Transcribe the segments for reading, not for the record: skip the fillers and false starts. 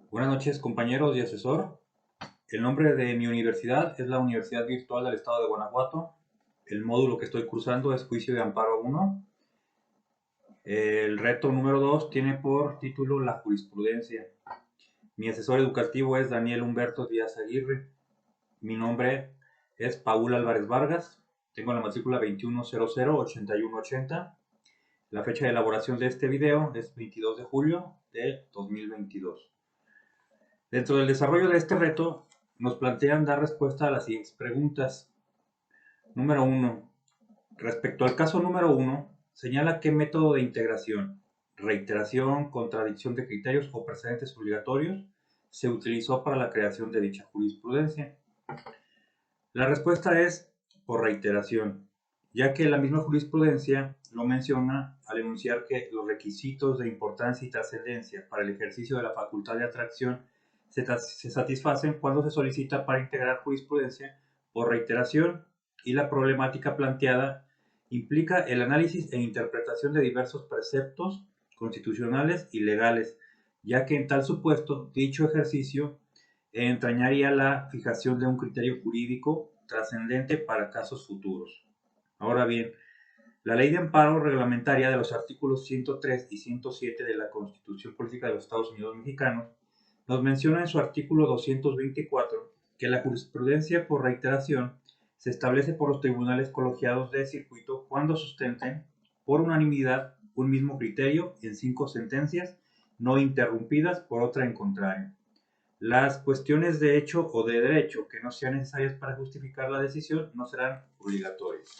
Buenas noches, compañeros y asesor. El nombre de mi universidad es la Universidad Virtual del Estado de Guanajuato. El módulo que estoy cursando es Juicio de Amparo 1. El reto número 2 tiene por título La jurisprudencia. Mi asesor educativo es Daniel Humberto Díaz Aguirre. Mi nombre es Paul Álvarez Vargas. Tengo la matrícula 21008180. La fecha de elaboración de este video es 22 de julio de 2022. Dentro del desarrollo de este reto, nos plantean dar respuesta a las siguientes preguntas. Número 1. Respecto al caso número 1, señala qué método de integración, reiteración, contradicción de criterios o precedentes obligatorios se utilizó para la creación de dicha jurisprudencia. La respuesta es por reiteración, ya que la misma jurisprudencia lo menciona al enunciar que los requisitos de importancia y trascendencia para el ejercicio de la facultad de atracción se satisfacen cuando se solicita para integrar jurisprudencia por reiteración y la problemática planteada implica el análisis e interpretación de diversos preceptos constitucionales y legales, ya que en tal supuesto dicho ejercicio entrañaría la fijación de un criterio jurídico trascendente para casos futuros. Ahora bien, la Ley de Amparo Reglamentaria de los artículos 103 y 107 de la Constitución Política de los Estados Unidos Mexicanos nos menciona en su artículo 224 que la jurisprudencia por reiteración se establece por los tribunales colegiados de circuito cuando sustenten por unanimidad un mismo criterio en 5 sentencias no interrumpidas por otra en contrario. Las cuestiones de hecho o de derecho que no sean necesarias para justificar la decisión no serán obligatorias.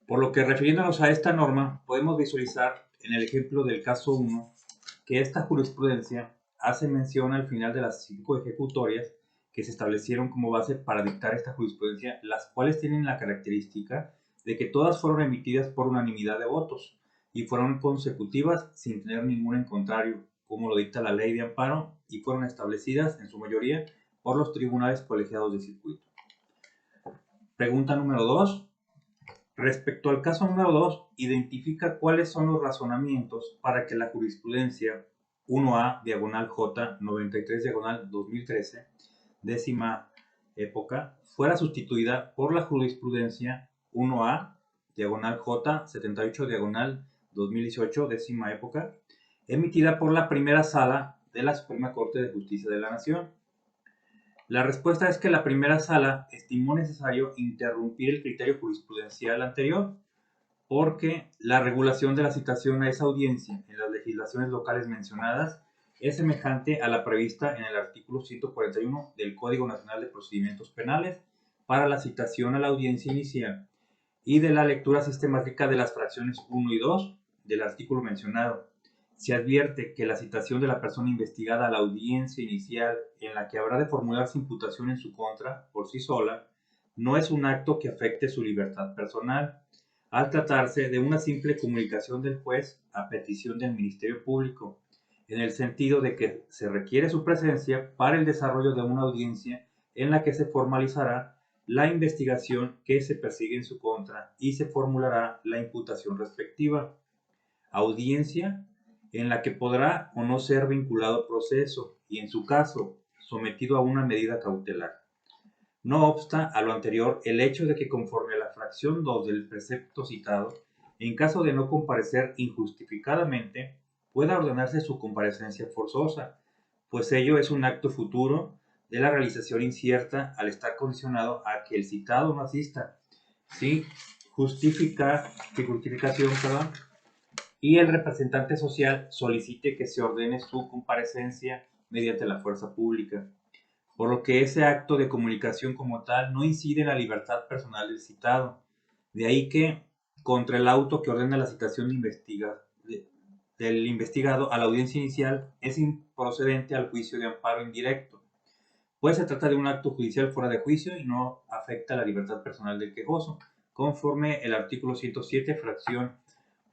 Por lo que refiriéndonos a esta norma, podemos visualizar en el ejemplo del caso 1 que esta jurisprudencia hace mención al final de las 5 ejecutorias que se establecieron como base para dictar esta jurisprudencia, las cuales tienen la característica de que todas fueron emitidas por unanimidad de votos y fueron consecutivas sin tener ningún en contrario, como lo dicta la Ley de Amparo, y fueron establecidas en su mayoría por los tribunales colegiados de circuito. Pregunta número 2. Respecto al caso número 2, identifica cuáles son los razonamientos para que la jurisprudencia 1A, diagonal J, 93, diagonal 2013, décima época, fuera sustituida por la jurisprudencia 1A, diagonal J, 78, diagonal 2018, décima época, emitida por la primera sala de la Suprema Corte de Justicia de la Nación. La respuesta es que la primera sala estimó necesario interrumpir el criterio jurisprudencial anterior porque la regulación de la citación a esa audiencia en las legislaciones locales mencionadas es semejante a la prevista en el artículo 141 del Código Nacional de Procedimientos Penales para la citación a la audiencia inicial y de la lectura sistemática de las fracciones 1 y 2 del artículo mencionado. Se advierte que la citación de la persona investigada a la audiencia inicial en la que habrá de formularse imputación en su contra por sí sola no es un acto que afecte su libertad personal, al tratarse de una simple comunicación del juez a petición del Ministerio Público, en el sentido de que se requiere su presencia para el desarrollo de una audiencia en la que se formalizará la investigación que se persigue en su contra y se formulará la imputación respectiva. Audiencia en la que podrá o no ser vinculado proceso y, en su caso, sometido a una medida cautelar. No obsta a lo anterior el hecho de que, conforme a la fracción 2 del precepto citado, en caso de no comparecer injustificadamente, pueda ordenarse su comparecencia forzosa, pues ello es un acto futuro de la realización incierta al estar condicionado a que el citado no asista, sin justificación, y el representante social solicite que se ordene su comparecencia mediante la fuerza pública, por lo que ese acto de comunicación como tal no incide en la libertad personal del citado. De ahí que, contra el auto que ordena la citación del investigado a la audiencia inicial, es improcedente al juicio de amparo indirecto, pues se trata de un acto judicial fuera de juicio y no afecta la libertad personal del quejoso, conforme el artículo 107, fracción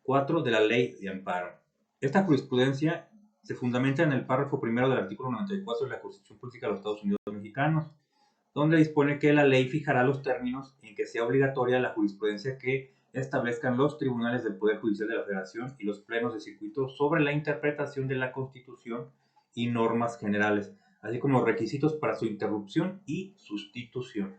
4 de la Ley de Amparo. Esta jurisprudencia se fundamenta en el párrafo primero del artículo 94 de la Constitución Política de los Estados Unidos Mexicanos, donde dispone que la ley fijará los términos en que sea obligatoria la jurisprudencia que establezcan los tribunales del Poder Judicial de la Federación y los plenos de circuito sobre la interpretación de la Constitución y normas generales, así como los requisitos para su interrupción y sustitución.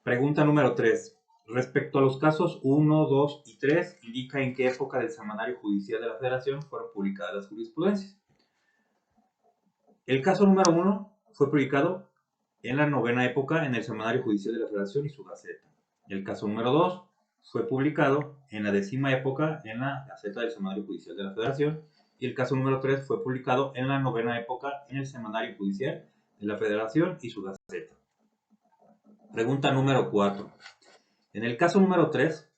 Pregunta número 3. Respecto a los casos 1, 2 y 3, indica en qué época del Semanario Judicial de la Federación fueron publicadas las jurisprudencias. El caso número 1 fue publicado en la novena época en el Semanario Judicial de la Federación y su Gaceta. El caso número 2 fue publicado en la 10ª época en la Gaceta del Semanario Judicial de la Federación. Y el caso número 3 fue publicado en la novena época en el Semanario Judicial de la Federación y su Gaceta. Pregunta número 4. En el caso número 3,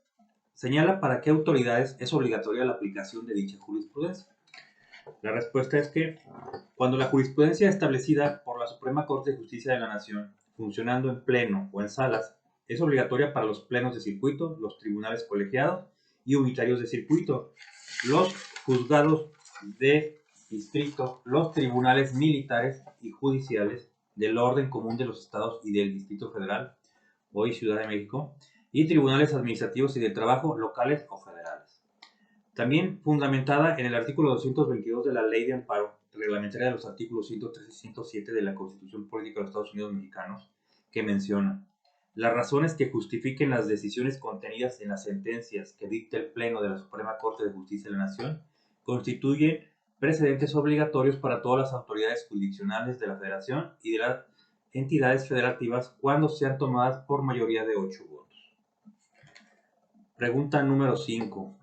señala para qué autoridades es obligatoria la aplicación de dicha jurisprudencia. La respuesta es que cuando la jurisprudencia establecida por la Suprema Corte de Justicia de la Nación, funcionando en pleno o en salas, es obligatoria para los plenos de circuito, los tribunales colegiados y unitarios de circuito, los juzgados de distrito, los tribunales militares y judiciales del orden común de los estados y del Distrito Federal, hoy Ciudad de México, y tribunales administrativos y del trabajo locales o federales. También fundamentada en el artículo 222 de la Ley de Amparo Reglamentaria de los artículos 103 y 107 de la Constitución Política de los Estados Unidos Mexicanos, que menciona: las razones que justifiquen las decisiones contenidas en las sentencias que dicta el Pleno de la Suprema Corte de Justicia de la Nación constituyen precedentes obligatorios para todas las autoridades jurisdiccionales de la Federación y de las entidades federativas cuando sean tomadas por mayoría de 8 votos. Pregunta número 5.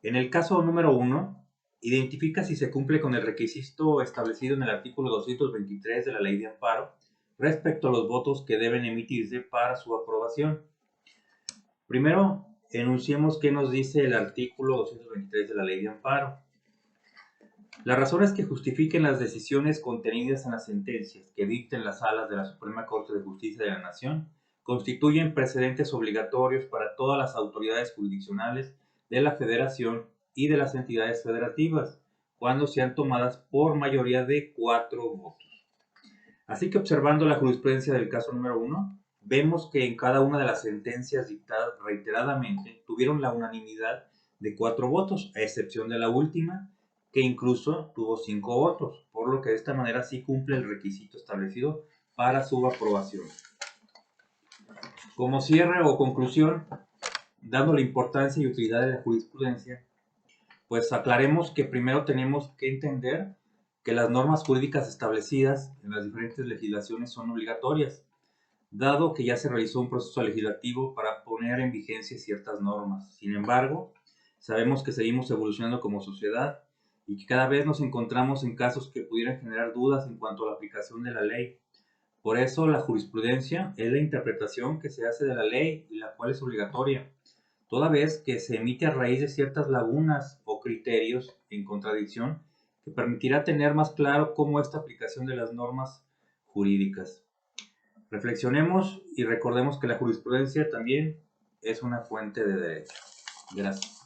En el caso número 1, identifica si se cumple con el requisito establecido en el artículo 223 de la Ley de Amparo respecto a los votos que deben emitirse para su aprobación. Primero, enunciemos qué nos dice el artículo 223 de la Ley de Amparo. Las razones que justifiquen las decisiones contenidas en las sentencias que dicten las salas de la Suprema Corte de Justicia de la Nación constituyen precedentes obligatorios para todas las autoridades jurisdiccionales de la Federación y de las entidades federativas, cuando sean tomadas por mayoría de 4 votos. Así que observando la jurisprudencia del caso número 1, vemos que en cada una de las sentencias dictadas reiteradamente tuvieron la unanimidad de 4 votos, a excepción de la última, que incluso tuvo 5 votos, por lo que de esta manera sí cumple el requisito establecido para su aprobación. Como cierre o conclusión, dando la importancia y utilidad de la jurisprudencia, pues aclaremos que primero tenemos que entender que las normas jurídicas establecidas en las diferentes legislaciones son obligatorias, dado que ya se realizó un proceso legislativo para poner en vigencia ciertas normas. Sin embargo, sabemos que seguimos evolucionando como sociedad y que cada vez nos encontramos en casos que pudieran generar dudas en cuanto a la aplicación de la ley. Por eso la jurisprudencia es la interpretación que se hace de la ley y la cual es obligatoria, toda vez que se emite a raíz de ciertas lagunas o criterios en contradicción que permitirá tener más claro cómo esta aplicación de las normas jurídicas. Reflexionemos y recordemos que la jurisprudencia también es una fuente de derecho. Gracias.